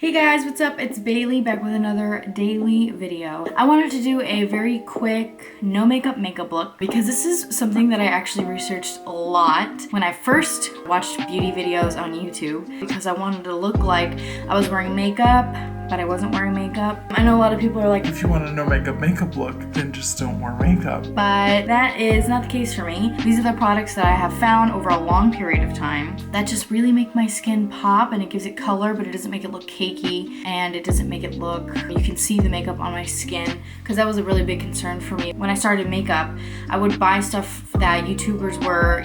Hey guys, what's up? It's Bailey back with another daily video. I wanted to do a very quick no makeup look because this is something that I actually researched a lot when I first watched beauty videos on YouTube because I wanted to look like I was wearing makeup, but I wasn't wearing makeup. I know a lot of people are like, if you want a no makeup look, then just don't wear makeup. But that is not the case for me. These are the products that I have found over a long period of time that just really make my skin pop, and it gives it color, but it doesn't make it look cakey, and it doesn't make it look, you can see the makeup on my skin, because that was a really big concern for me. When I started makeup, I would buy stuff that YouTubers were,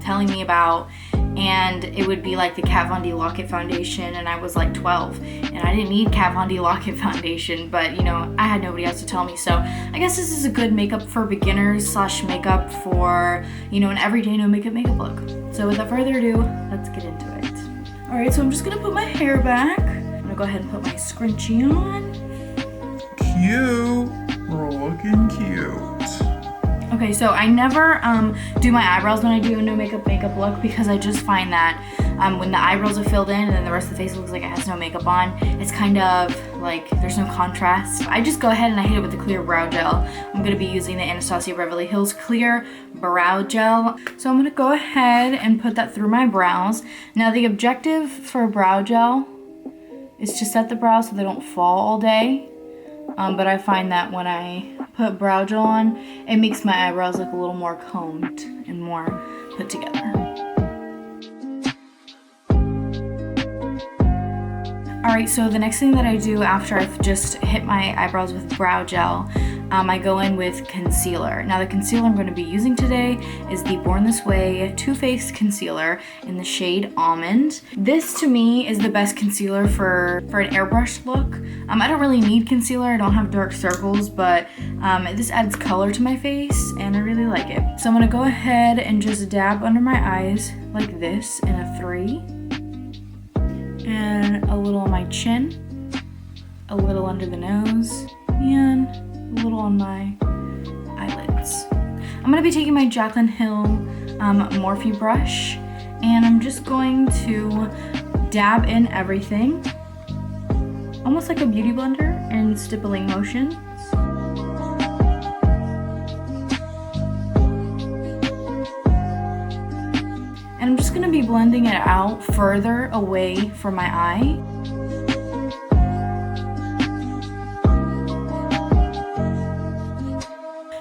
telling me about, and it would be like the Kat Von D Lock-It foundation, and I was like 12 and I didn't need Kat Von D Lock-It foundation, but I had nobody else to tell me. So I guess this is a good makeup for beginners slash makeup for an everyday no makeup look. So without further ado, let's get into it. All right, so I'm just gonna put my hair back. I'm gonna go ahead and put my scrunchie on. Cute. We're looking cute. Okay, so I never do my eyebrows when I do a no makeup look because I just find that when the eyebrows are filled in and then the rest of the face looks like it has no makeup on, it's kind of like there's no contrast. I just go ahead and I hit it with the clear brow gel. I'm going to be using the Anastasia Beverly Hills Clear Brow Gel. So I'm going to go ahead and put that through my brows. Now the objective for brow gel is to set the brows so they don't fall all day. But I find that when I put brow gel on, it makes my eyebrows look a little more combed and more put together. Alright, so the next thing that I do after I've just hit my eyebrows with brow gel, I go in with concealer. Now the concealer I'm going to be using today is the Born This Way Too Faced Concealer in the shade Almond. This to me is the best concealer for an airbrush look. I don't really need concealer, I don't have dark circles, but this adds color to my face and I really like it. So I'm going to go ahead and just dab under my eyes like this in a 3. And a little on my chin, a little under the nose, and a little on my eyelids. I'm going to be taking my Jaclyn Hill Morphe brush, and I'm just going to dab in everything, almost like a beauty blender in stippling motions. And I'm just going to be blending it out further away from my eye.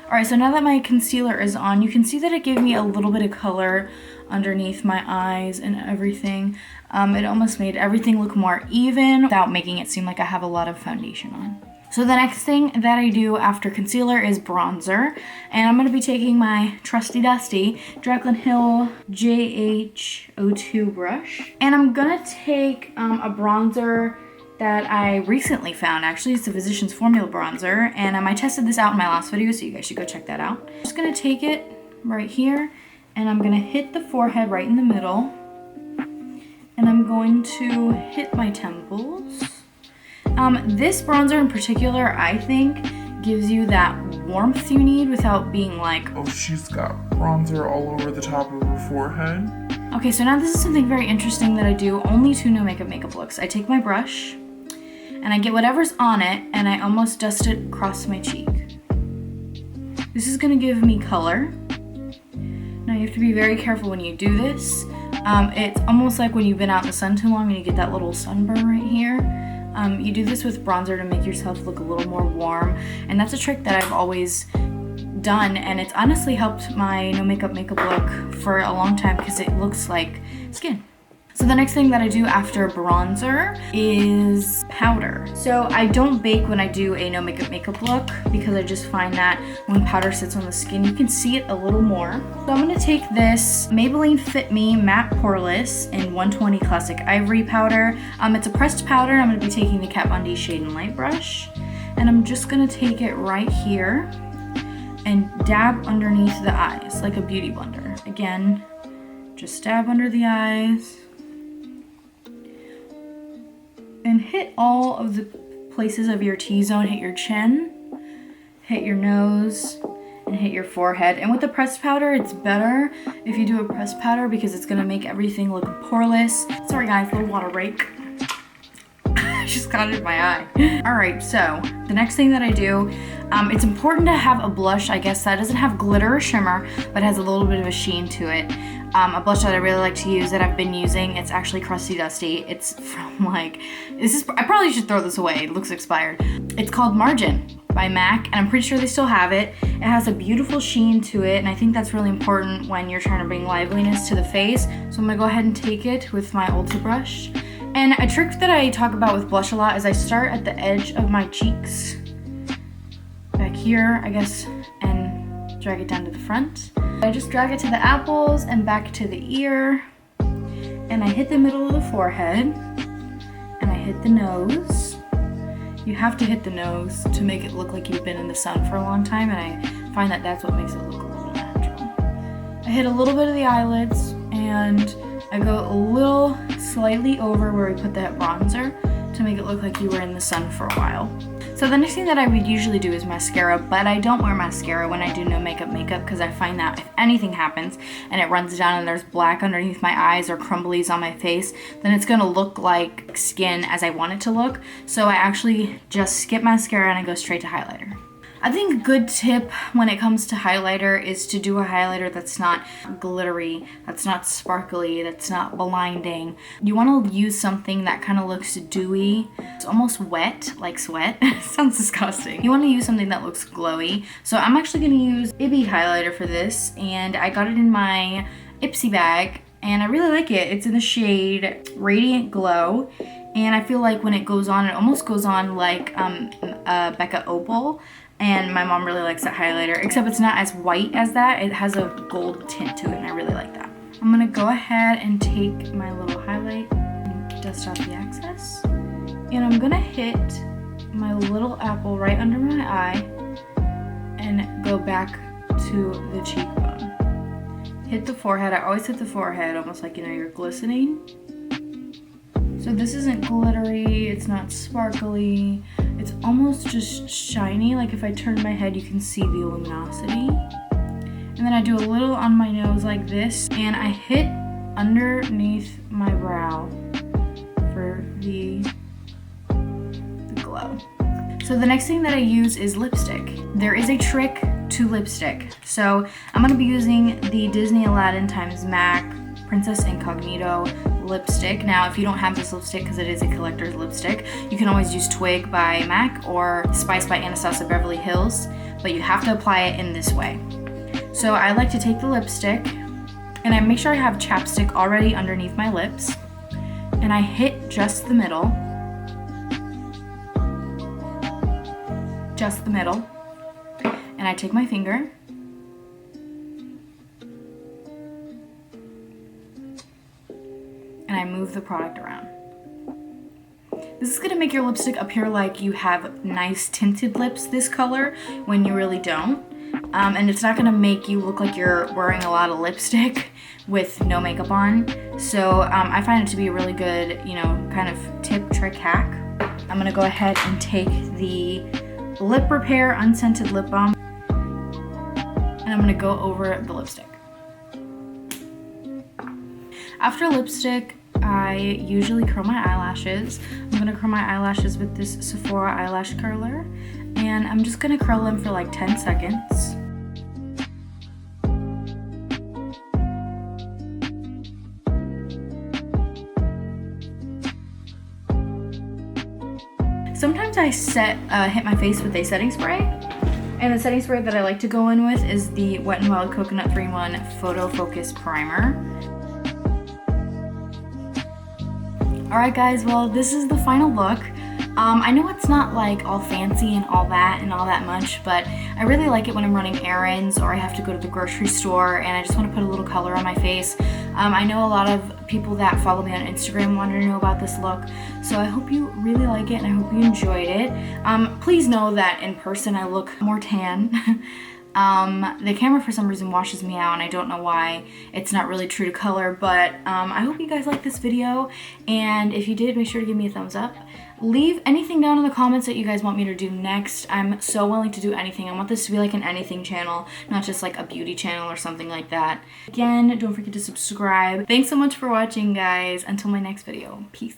Alright, so now that my concealer is on, you can see that it gave me a little bit of color underneath my eyes and everything. It almost made everything look more even without making it seem like I have a lot of foundation on. So the next thing that I do after concealer is bronzer, and I'm going to be taking my trusty dusty Jaclyn Hill JH02 brush, and I'm going to take a bronzer that I recently found. Actually, it's a Physicians Formula bronzer, and I tested this out in my last video, so you guys should go check that out. I'm just going to take it right here, and I'm going to hit the forehead right in the middle, and I'm going to hit my temples. This bronzer in particular, I think, gives you that warmth you need without being like, oh, she's got bronzer all over the top of her forehead. Okay, so now this is something very interesting that I do only to no makeup looks. I take my brush and I get whatever's on it and I almost dust it across my cheek. This is gonna give me color. Now you have to be very careful when you do this. It's almost like when you've been out in the sun too long and you get that little sunburn right here. You do this with bronzer to make yourself look a little more warm, and that's a trick that I've always done, and it's honestly helped my no makeup look for a long time because it looks like skin. So the next thing that I do after bronzer is powder. So I don't bake when I do a no makeup look because I just find that when powder sits on the skin, you can see it a little more. So I'm gonna take this Maybelline Fit Me Matte Poreless in 120 Classic Ivory powder. It's a pressed powder. I'm gonna be taking the Kat Von D Shade and Light brush, and I'm just gonna take it right here and dab underneath the eyes like a beauty blender. Again, just dab under the eyes. And hit all of the places of your T-zone. Hit your chin, hit your nose, and hit your forehead. And with the pressed powder, it's better if you do a pressed powder because it's gonna make everything look poreless. Sorry guys, little water break. just got it in my eye. All right, so the next thing that I do, it's important to have a blush, I guess, that doesn't have glitter or shimmer, but has a little bit of a sheen to it. A blush that I really like to use that I've been using, it's actually Crusty Dusty. It's from like, I probably should throw this away. It looks expired. It's called Margin by MAC, and I'm pretty sure they still have it. It has a beautiful sheen to it, and I think that's really important when you're trying to bring liveliness to the face. So I'm gonna go ahead and take it with my Ulta brush. And a trick that I talk about with blush a lot is I start at the edge of my cheeks, back here, I guess, and drag it down to the front. I just drag it to the apples and back to the ear, and I hit the middle of the forehead, and I hit the nose. You have to hit the nose to make it look like you've been in the sun for a long time, and I find that that's what makes it look a little natural. I hit a little bit of the eyelids, and I go a little slightly over where we put that bronzer to make it look like you were in the sun for a while. So the next thing that I would usually do is mascara, but I don't wear mascara when I do no makeup because I find that if anything happens and it runs down and there's black underneath my eyes or crumblies on my face, then it's gonna look like skin as I want it to look. So I actually just skip mascara and I go straight to highlighter. I think a good tip when it comes to highlighter is to do a highlighter that's not glittery, that's not sparkly, that's not blinding. You want to use something that kind of looks dewy. It's almost wet, like sweat. Sounds disgusting. You want to use something that looks glowy. So I'm actually going to use Ibby highlighter for this, and I got it in my Ipsy bag, and I really like it. It's in the shade Radiant Glow, and I feel like when it goes on, it almost goes on like Becca Opal. And my mom really likes that highlighter, except it's not as white as that. It has a gold tint to it, and I really like that. I'm gonna go ahead and take my little highlight and dust off the excess. And I'm gonna hit my little apple right under my eye and go back to the cheekbone. Hit the forehead. I always hit the forehead, almost like, you know, you're glistening. So this isn't glittery, it's not sparkly, it's almost just shiny. Like if I turn my head, you can see the luminosity. And then I do a little on my nose like this, and I hit underneath my brow for the glow. So the next thing that I use is lipstick. There is a trick to lipstick. So I'm gonna be using the Disney Aladdin x MAC Princess Incognito lipstick. Now, if you don't have this lipstick because it is a collector's lipstick, you can always use Twig by MAC or Spice by Anastasia Beverly Hills, but you have to apply it in this way. So I like to take the lipstick and I make sure I have chapstick already underneath my lips, and I hit just the middle. Just the middle. And I take my finger and I move the product around. This is gonna make your lipstick appear like you have nice tinted lips this color when you really don't. And it's not gonna make you look like you're wearing a lot of lipstick with no makeup on. So I find it to be a really good, you know, kind of tip, trick, hack. I'm gonna go ahead and take the Lip Repair Unscented Lip Balm, and I'm gonna go over the lipstick. After lipstick, I usually curl my eyelashes. I'm gonna curl my eyelashes with this Sephora eyelash curler, and I'm just gonna curl them for like 10 seconds. Sometimes I hit my face with a setting spray, and the setting spray that I like to go in with is the Wet n Wild Coconut 3-in-1 Photo Focus Primer. Alright guys, well this is the final look. I know it's not like all fancy and all that much, but I really like it when I'm running errands or I have to go to the grocery store and I just want to put a little color on my face. I know a lot of people that follow me on Instagram wanted to know about this look, so I hope you really like it and I hope you enjoyed it. Please know that in person I look more tan. The camera for some reason washes me out and I don't know why. It's not really true to color, but I hope you guys liked this video, and if you did, make sure to give me a thumbs up. Leave anything down in the comments that you guys want me to do next. I'm so willing to do anything. I want this to be like an anything channel, not just like a beauty channel or something like that. Again, don't forget to subscribe. Thanks so much for watching, guys. Until my next video. Peace.